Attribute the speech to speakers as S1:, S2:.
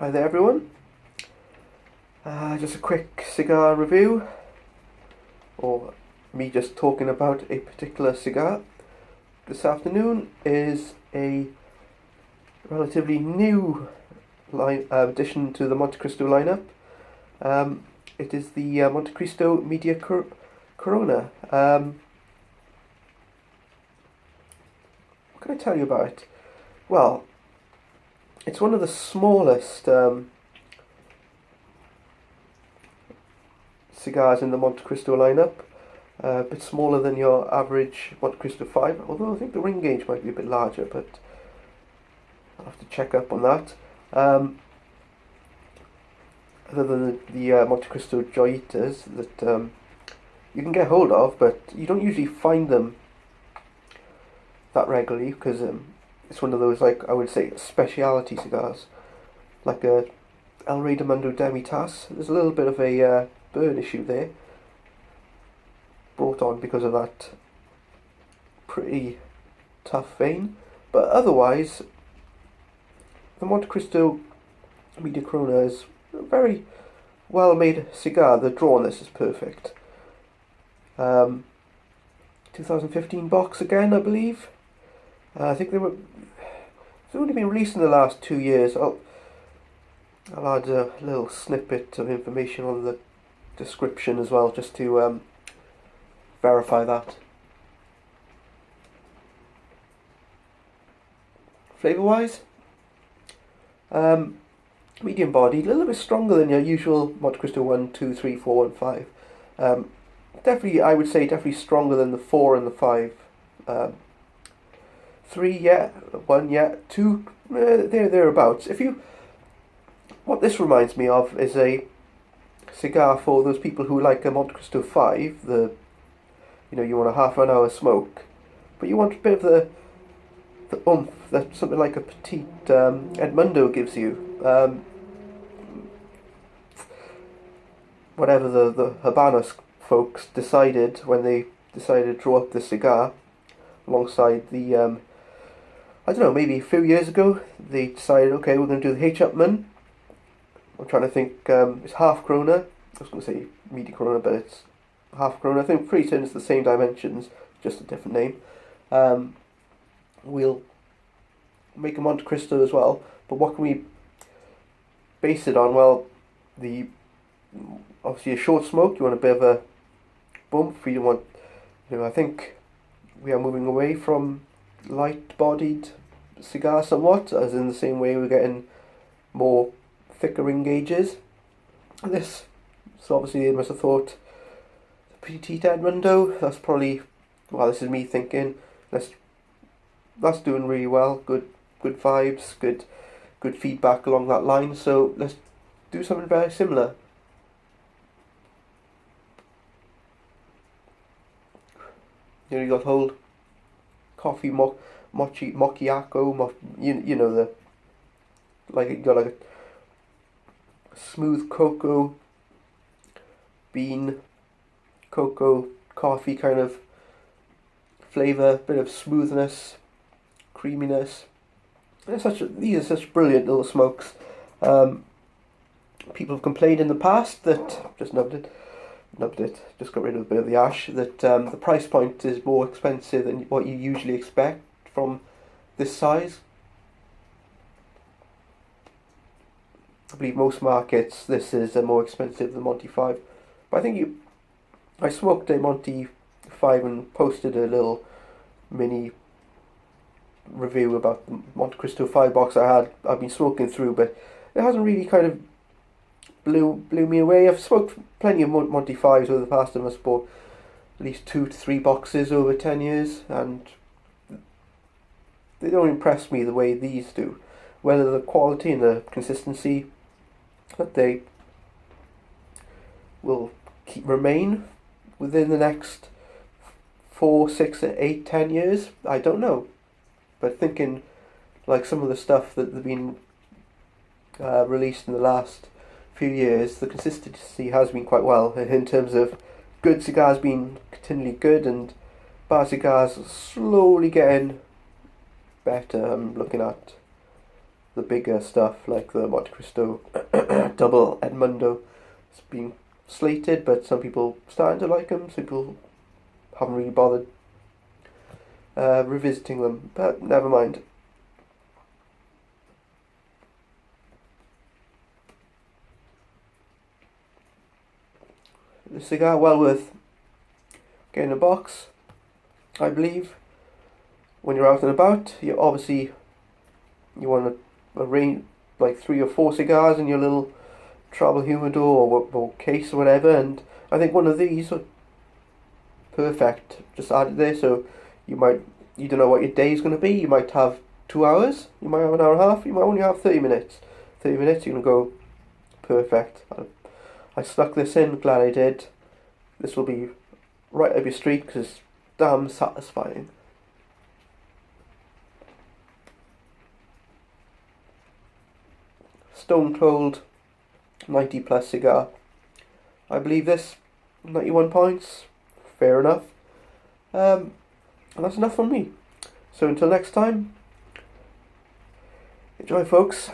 S1: Hi there everyone, just a quick cigar review, or me just talking about a particular cigar. This afternoon is a relatively new addition to the Montecristo lineup. It is the Montecristo Media Corona. What can I tell you about it? Well, it's one of the smallest cigars in the Montecristo lineup. A bit smaller than your average Montecristo 5, although I think the ring gauge might be a bit larger, but I'll have to check up on that. Other than the Montecristo Joyitas that you can get hold of, but you don't usually find them that regularly, because it's one of those, like I would say, speciality cigars, like a El Rey de Mundo Demitas. There's a little bit of a burn issue there, brought on because of that pretty tough vein, but otherwise the Montecristo Media Corona is a very well made cigar. The draw on this is perfect. 2015 box again, I believe. I think it's only been released in the last 2 years. I'll add a little snippet of information on the description as well, just to verify that. Flavour wise, medium bodied, a little bit stronger than your usual Montecristo 1, 2, 3, 4 and 5. Definitely, I would say definitely stronger than the 4 and the 5. 3 yeah, 1 yeah, 2 thereabouts. What this reminds me of is a cigar for those people who like a Montecristo 5. You want a half an hour smoke, but you want a bit of the oomph that something like a Petit Edmundo gives you. Whatever the Habanos folks decided when they decided to draw up the cigar alongside the I don't know, maybe a few years ago they decided, okay, we're going to do the H-Upman. I'm trying to think, it's half Corona. I was going to say Media Corona, but it's half Corona. I think pretty soon it's the same dimensions, just a different name. We'll make a Montecristo as well, but what can we base it on? Well, obviously a short smoke, you want a bit of a bump. You want, I think we are moving away from light-bodied cigar somewhat, as in the same way we're getting more thicker ring gauges. So obviously they must have thought the Petit Edmundo, that's probably, well, this is me thinking, that's doing really well, good vibes, good feedback along that line, so let's do something very similar. You got the whole coffee macchiato, you got like a smooth cocoa bean, cocoa coffee kind of flavour, bit of smoothness, creaminess. These are such brilliant little smokes. People have complained in the past that just just got rid of a bit of the ash, that the price point is more expensive than what you usually expect from this size. I believe most markets this is more expensive than Monty 5, but I think I smoked a Monty 5 and posted a little mini review about the Montecristo 5 box I've been smoking through, but it hasn't really kind of blew me away. I've smoked plenty of Monty 5s over the past, and I've bought at least 2 to 3 boxes over 10 years, and they don't impress me the way these do. Whether the quality and the consistency that they will remain within the next 4, 6, 8, 10 years, I don't know. But thinking like some of the stuff that have been released in the last few years, the consistency has been quite well in terms of good cigars being continually good and bad cigars slowly getting better. I'm looking at the bigger stuff like the Montecristo Double Edmundo. It's been slated, but some people starting to like them. Some people haven't really bothered revisiting them, but never mind. The cigar, well worth getting a box, I believe. When you're out and about, you want to arrange like 3 or 4 cigars in your little travel humidor or case or whatever, and I think one of these are perfect. Just add it there, so you don't know what your day is going to be. You might have 2 hours, you might have an hour and a half, you might only have 30 minutes. 30 minutes, you're going to go perfect. I stuck this in, glad I did. This will be right up your street because it's damn satisfying. Stone Cold 90 plus cigar. I believe this 91 points. Fair enough. And that's enough from me. So until next time, enjoy, folks.